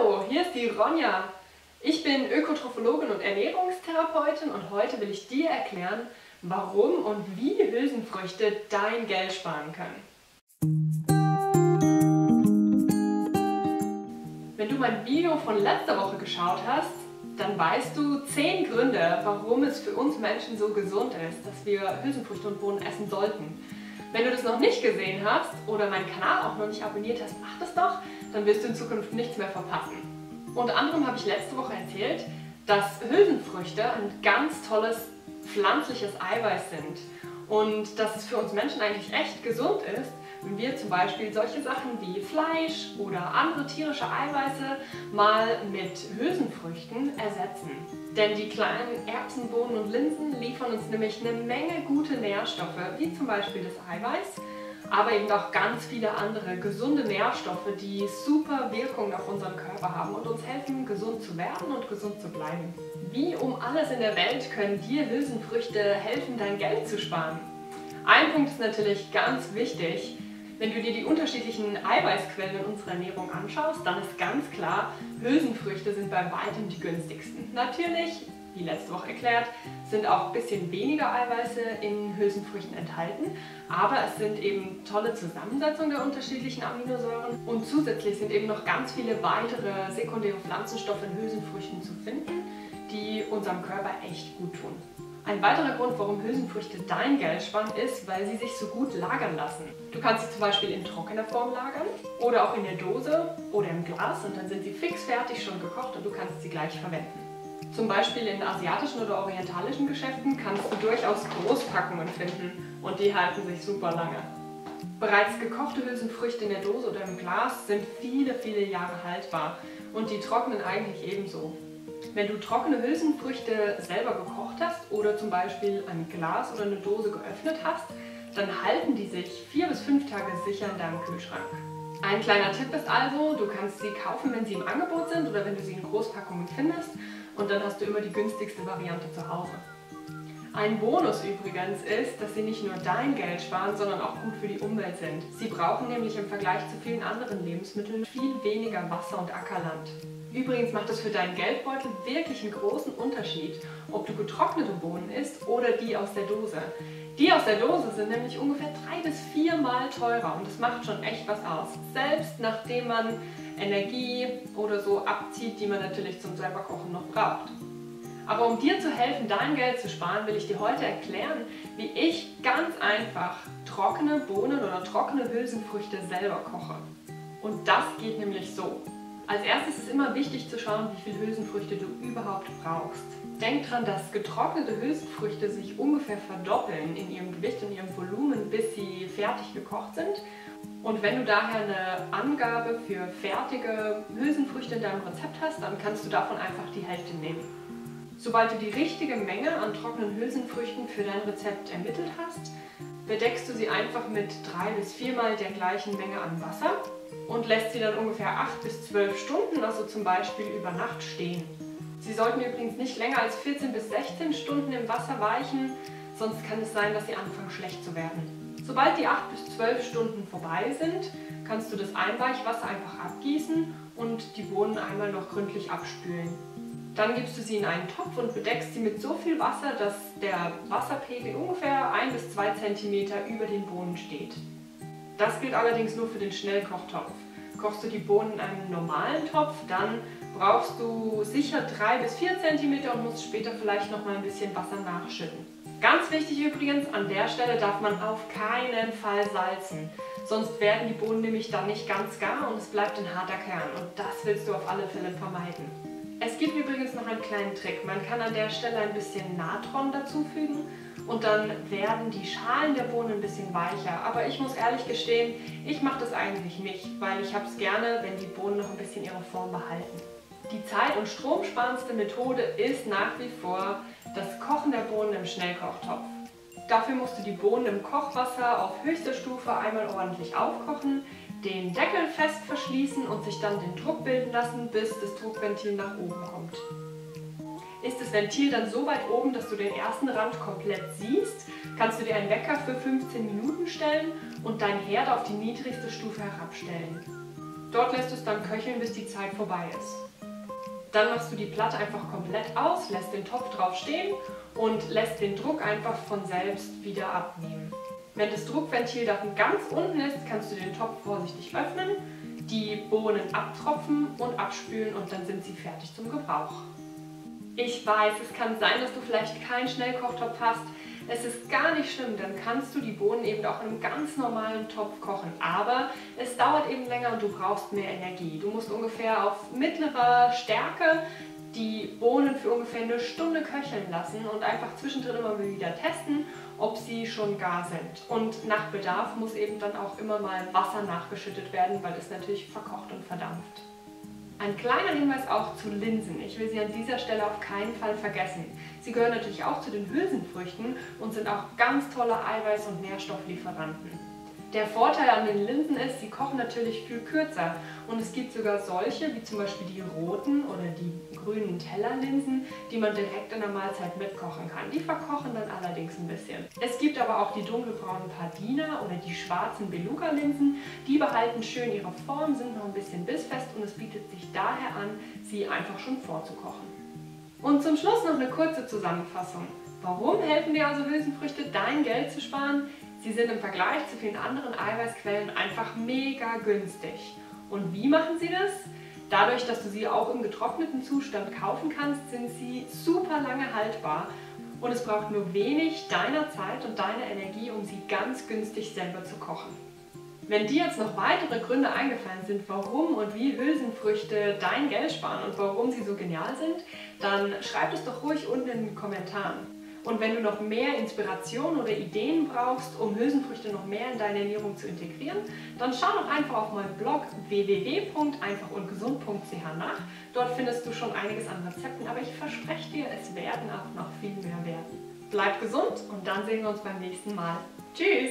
Hallo, hier ist die Ronja. Ich bin Ökotrophologin und Ernährungstherapeutin und heute will ich dir erklären, warum und wie Hülsenfrüchte dein Geld sparen können. Wenn du mein Video von letzter Woche geschaut hast, dann weißt du 10 Gründe, warum es für uns Menschen so gesund ist, dass wir Hülsenfrüchte und Bohnen essen sollten. Wenn du das noch nicht gesehen hast oder meinen Kanal auch noch nicht abonniert hast, mach das doch, dann wirst du in Zukunft nichts mehr verpassen. Unter anderem habe ich letzte Woche erzählt, dass Hülsenfrüchte ein ganz tolles pflanzliches Eiweiß sind und dass es für uns Menschen eigentlich echt gesund ist, wenn wir zum Beispiel solche Sachen wie Fleisch oder andere tierische Eiweiße mal mit Hülsenfrüchten ersetzen. Denn die kleinen Erbsen, Bohnen und Linsen liefern uns nämlich eine Menge gute Nährstoffe, wie zum Beispiel das Eiweiß, aber eben auch ganz viele andere gesunde Nährstoffe, die super Wirkung auf unseren Körper haben und uns helfen, gesund zu werden und gesund zu bleiben. Wie um alles in der Welt können dir Hülsenfrüchte helfen, dein Geld zu sparen? Ein Punkt ist natürlich ganz wichtig. Wenn du dir die unterschiedlichen Eiweißquellen in unserer Ernährung anschaust, dann ist ganz klar, Hülsenfrüchte sind bei weitem die günstigsten. Natürlich, wie letzte Woche erklärt, sind auch ein bisschen weniger Eiweiße in Hülsenfrüchten enthalten, aber es sind eben tolle Zusammensetzungen der unterschiedlichen Aminosäuren und zusätzlich sind eben noch ganz viele weitere sekundäre Pflanzenstoffe in Hülsenfrüchten zu finden, die unserem Körper echt gut tun. Ein weiterer Grund, warum Hülsenfrüchte dein Geld sparen, ist, weil sie sich so gut lagern lassen. Du kannst sie zum Beispiel in trockener Form lagern oder auch in der Dose oder im Glas und dann sind sie fix fertig schon gekocht und du kannst sie gleich verwenden. Zum Beispiel in asiatischen oder orientalischen Geschäften kannst du durchaus Großpackungen finden und die halten sich super lange. Bereits gekochte Hülsenfrüchte in der Dose oder im Glas sind viele, viele Jahre haltbar und die trocknen eigentlich ebenso. Wenn du trockene Hülsenfrüchte selber gekocht hast oder zum Beispiel ein Glas oder eine Dose geöffnet hast, dann halten die sich 4 bis 5 Tage sicher in deinem Kühlschrank. Ein kleiner Tipp ist also, du kannst sie kaufen, wenn sie im Angebot sind oder wenn du sie in Großpackungen findest und dann hast du immer die günstigste Variante zu Hause. Ein Bonus übrigens ist, dass sie nicht nur dein Geld sparen, sondern auch gut für die Umwelt sind. Sie brauchen nämlich im Vergleich zu vielen anderen Lebensmitteln viel weniger Wasser und Ackerland. Übrigens macht es für deinen Geldbeutel wirklich einen großen Unterschied, ob du getrocknete Bohnen isst oder die aus der Dose. Die aus der Dose sind nämlich ungefähr 3 bis 4 Mal teurer und das macht schon echt was aus. Selbst nachdem man Energie oder so abzieht, die man natürlich zum selber Kochen noch braucht. Aber um dir zu helfen, dein Geld zu sparen, will ich dir heute erklären, wie ich ganz einfach trockene Bohnen oder trockene Hülsenfrüchte selber koche. Und das geht nämlich so. Als erstes ist es immer wichtig zu schauen, wie viele Hülsenfrüchte du überhaupt brauchst. Denk dran, dass getrocknete Hülsenfrüchte sich ungefähr verdoppeln in ihrem Gewicht und ihrem Volumen, bis sie fertig gekocht sind. Und wenn du daher eine Angabe für fertige Hülsenfrüchte in deinem Rezept hast, dann kannst du davon einfach die Hälfte nehmen. Sobald du die richtige Menge an trockenen Hülsenfrüchten für dein Rezept ermittelt hast, bedeckst du sie einfach mit 3 bis 4 Mal der gleichen Menge an Wasser und lässt sie dann ungefähr 8 bis 12 Stunden, also zum Beispiel über Nacht, stehen. Sie sollten übrigens nicht länger als 14 bis 16 Stunden im Wasser weichen, sonst kann es sein, dass sie anfangen schlecht zu werden. Sobald die 8 bis 12 Stunden vorbei sind, kannst du das Einweichwasser einfach abgießen und die Bohnen einmal noch gründlich abspülen. Dann gibst du sie in einen Topf und bedeckst sie mit so viel Wasser, dass der Wasserpegel ungefähr 1 bis 2 cm über den Bohnen steht. Das gilt allerdings nur für den Schnellkochtopf. Kochst du die Bohnen in einem normalen Topf, dann brauchst du sicher 3 bis 4 cm und musst später vielleicht noch mal ein bisschen Wasser nachschütten. Ganz wichtig übrigens, an der Stelle darf man auf keinen Fall salzen. Sonst werden die Bohnen nämlich dann nicht ganz gar und es bleibt ein harter Kern und das willst du auf alle Fälle vermeiden. Es gibt übrigens noch einen kleinen Trick. Man kann an der Stelle ein bisschen Natron dazufügen und dann werden die Schalen der Bohnen ein bisschen weicher. Aber ich muss ehrlich gestehen, ich mache das eigentlich nicht, weil ich habe es gerne, wenn die Bohnen noch ein bisschen ihre Form behalten. Die zeit- und stromsparendste Methode ist nach wie vor das Kochen der Bohnen im Schnellkochtopf. Dafür musst du die Bohnen im Kochwasser auf höchster Stufe einmal ordentlich aufkochen, den Deckel fest verschließen und sich dann den Druck bilden lassen, bis das Druckventil nach oben kommt. Ist das Ventil dann so weit oben, dass du den ersten Rand komplett siehst, kannst du dir einen Wecker für 15 Minuten stellen und deinen Herd auf die niedrigste Stufe herabstellen. Dort lässt du es dann köcheln, bis die Zeit vorbei ist. Dann machst du die Platte einfach komplett aus, lässt den Topf drauf stehen und lässt den Druck einfach von selbst wieder abnehmen. Wenn das Druckventil dann ganz unten ist, kannst du den Topf vorsichtig öffnen, die Bohnen abtropfen und abspülen und dann sind sie fertig zum Gebrauch. Ich weiß, es kann sein, dass du vielleicht keinen Schnellkochtopf hast. Es ist gar nicht schlimm, dann kannst du die Bohnen eben auch in einem ganz normalen Topf kochen. Aber es dauert eben länger und du brauchst mehr Energie. Du musst ungefähr auf mittlerer Stärke die Bohnen für ungefähr eine Stunde köcheln lassen und einfach zwischendrin immer mal wieder testen, ob sie schon gar sind. Und nach Bedarf muss eben dann auch immer mal Wasser nachgeschüttet werden, weil es natürlich verkocht und verdampft. Ein kleiner Hinweis auch zu Linsen. Ich will sie an dieser Stelle auf keinen Fall vergessen. Sie gehören natürlich auch zu den Hülsenfrüchten und sind auch ganz tolle Eiweiß- und Nährstofflieferanten. Der Vorteil an den Linsen ist, sie kochen natürlich viel kürzer und es gibt sogar solche, wie zum Beispiel die roten oder die grünen Tellerlinsen, die man direkt in der Mahlzeit mitkochen kann. Die verkochen dann allerdings ein bisschen. Es gibt aber auch die dunkelbraunen Pardina oder die schwarzen Beluga-Linsen, die behalten schön ihre Form, sind noch ein bisschen bissfest und es bietet sich daher an, sie einfach schon vorzukochen. Und zum Schluss noch eine kurze Zusammenfassung. Warum helfen dir also Hülsenfrüchte, dein Geld zu sparen? Sie sind im Vergleich zu vielen anderen Eiweißquellen einfach mega günstig. Und wie machen sie das? Dadurch, dass du sie auch im getrockneten Zustand kaufen kannst, sind sie super lange haltbar und es braucht nur wenig deiner Zeit und deiner Energie, um sie ganz günstig selber zu kochen. Wenn dir jetzt noch weitere Gründe eingefallen sind, warum und wie Hülsenfrüchte dein Geld sparen und warum sie so genial sind, dann schreib es doch ruhig unten in den Kommentaren. Und wenn du noch mehr Inspiration oder Ideen brauchst, um Hülsenfrüchte noch mehr in deine Ernährung zu integrieren, dann schau doch einfach auf meinem Blog www.einfachundgesund.ch nach. Dort findest du schon einiges an Rezepten, aber ich verspreche dir, es werden auch noch viel mehr werden. Bleib gesund und dann sehen wir uns beim nächsten Mal. Tschüss!